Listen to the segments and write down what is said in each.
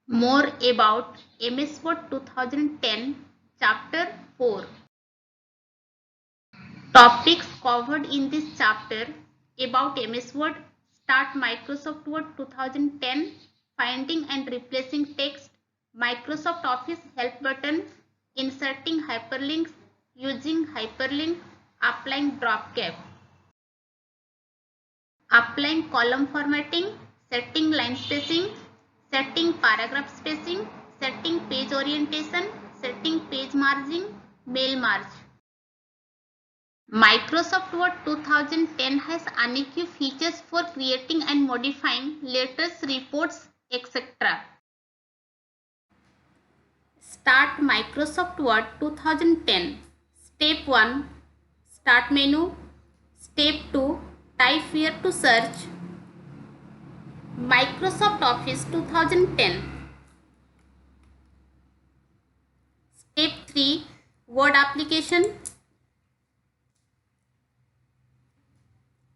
More about MS Word 2010 Chapter 4. Topics covered in this chapter about MS Word: Start Microsoft Word 2010, Finding and Replacing Text, Microsoft Office Help button, Inserting hyperlinks, Using hyperlink, Applying drop cap, Applying column formatting, Setting line spacing, Setting paragraph spacing, Setting page orientation, Setting page margin, Mail marge. Microsoft Word 2010 has unique features for creating and modifying letters, reports, etc. Start Microsoft Word 2010. Step 1. Start menu. Step 2. Type here to search. Microsoft Office 2010. Step 3. Word application.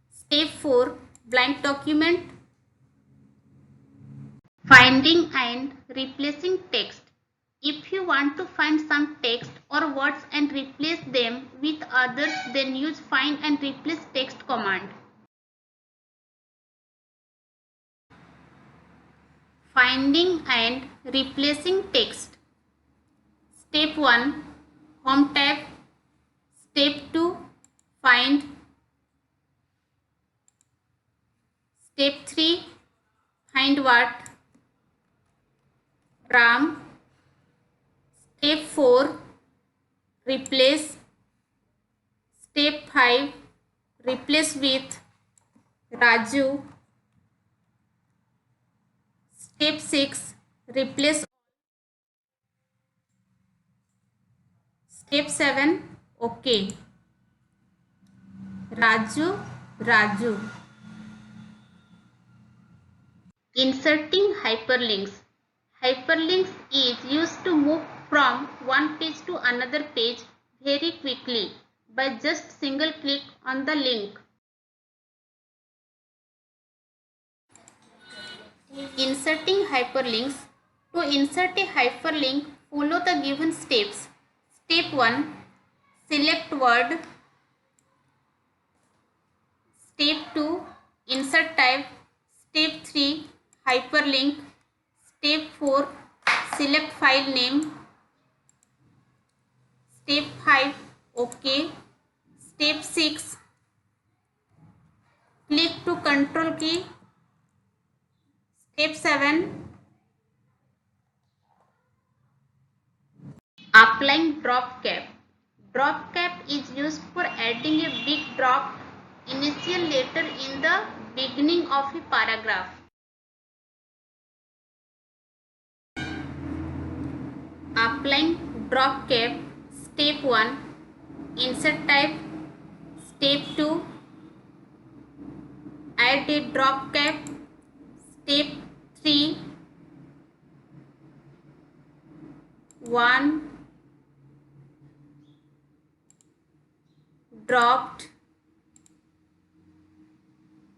Step 4. Blank document. Finding and replacing text. If you want to find some text or words and replace them with others, then use find and replace text command. Finding and replacing text. Step 1. Home tab. Step 2. Find. Step 3. Find what? Ram. Step 4. Replace. Step 5. Replace with Raju. Step 6. Replace. Step 7. OK. Raju. Inserting hyperlinks. Hyperlinks is used to move from one page to another page very quickly by just single click on the link. Inserting hyperlinks. To insert a hyperlink, follow the given steps. Step 1. Select word. Step 2. Insert type. Step 3. Hyperlink. Step 4. Select file name. Step 5. OK. Step 6. Click to control key. Step 7. Applying drop cap. Drop cap is used for adding a big drop initial letter in the beginning of a paragraph. Applying drop cap. Step 1. Insert type. Step 2. Add a drop cap. Step 3. 1. Dropped.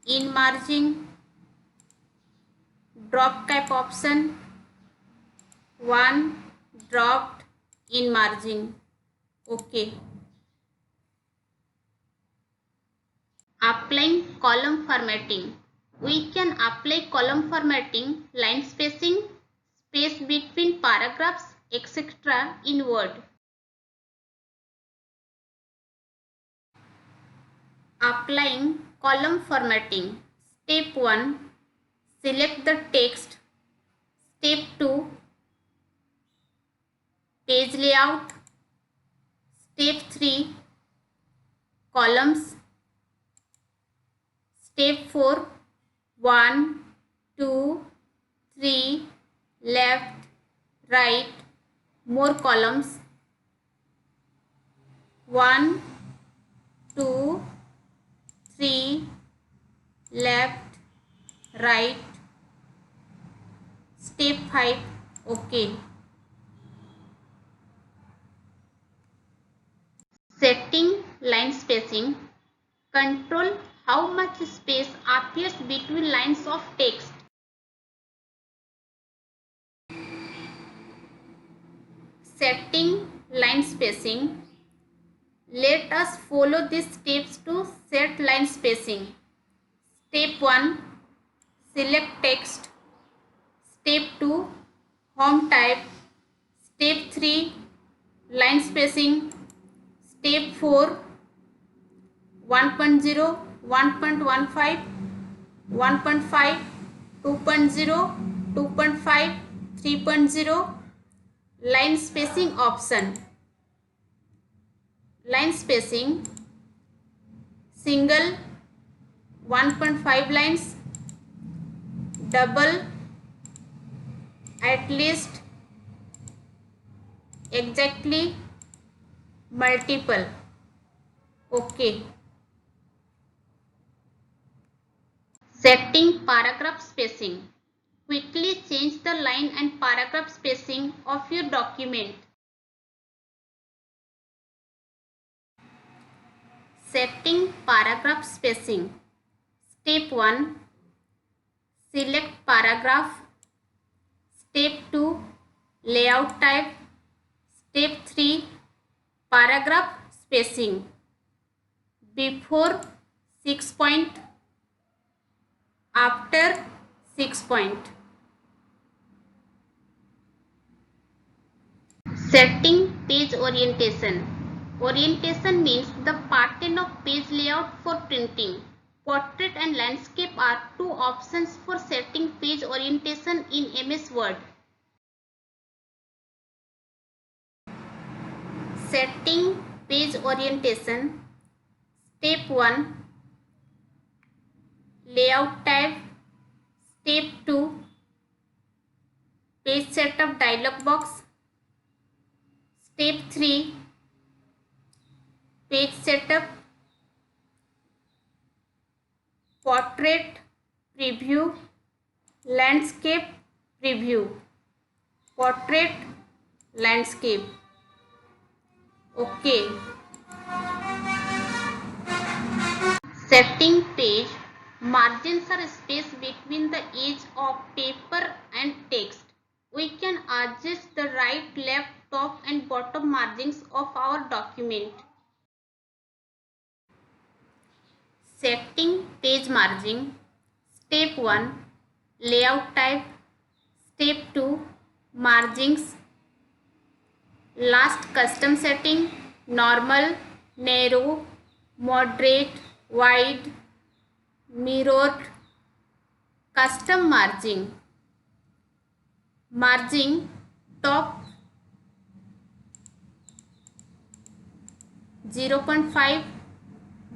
In margin. Drop cap option. 1. Dropped in margin. OK. Applying column formatting. We can apply column formatting, line spacing, space between paragraphs, etc. in Word. Applying column formatting. Step 1. Select the text. Step 2. Page layout. Step 3. Columns. Step 4. 1, 2, 3, left, right, more columns. 1, 2, 3, left, right. Step 5. OK. Setting line spacing. Control how much space appears between lines of text. setting line spacing. Let us follow these steps to set line spacing. Step 1, select text. Step 2, home type. Step 3, line spacing. Step 4, 1.0, 1.15, 1.5, 2.0, 2.5, 3.0. Line spacing option. Line spacing, single 1.5 lines, double at least, exactly, multiple. Okay. Setting paragraph spacing. Quickly change the line and paragraph spacing of your document. Setting paragraph spacing. Step 1, select paragraph. Step 2, layout type. Step 3, paragraph spacing. Before 6 point, after 6 point. Setting page orientation. Orientation means the pattern of page layout for printing. Portrait and landscape are two options for setting page orientation in MS Word. Setting page orientation. Step 1, layout type. Step 2, page setup dialog box. Step 3, page setup. Portrait preview, landscape preview. Portrait, landscape. Okay. Setting page. Margins are space between the edge of paper and text. We can adjust the right, left, top and bottom margins of our document. Setting page margin. Step 1, layout type. Step 2, margins. Last, custom setting, normal, narrow, moderate, wide, mirrored. Custom margin. Margin top 0.5,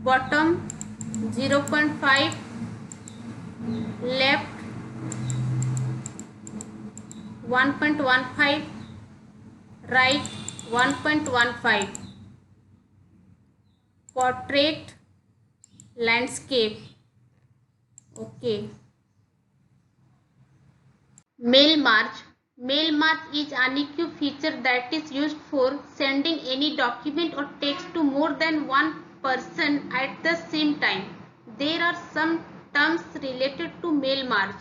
bottom 0.5, left 1.15, right 1.15. Portrait, landscape. Okay. Mail marge. Mail marge is an EQ feature that is used for sending any document or text to more than one person at the same time. There are some terms related to mail marge.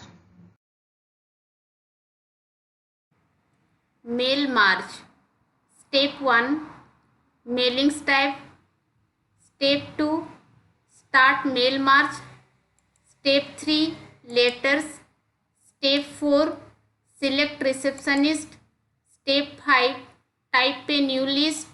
Mail marge. Step 1, mailings type. Step 2, start mail marge. Step 3, letters. Step 4, select receptionist. Step 5, type a new list.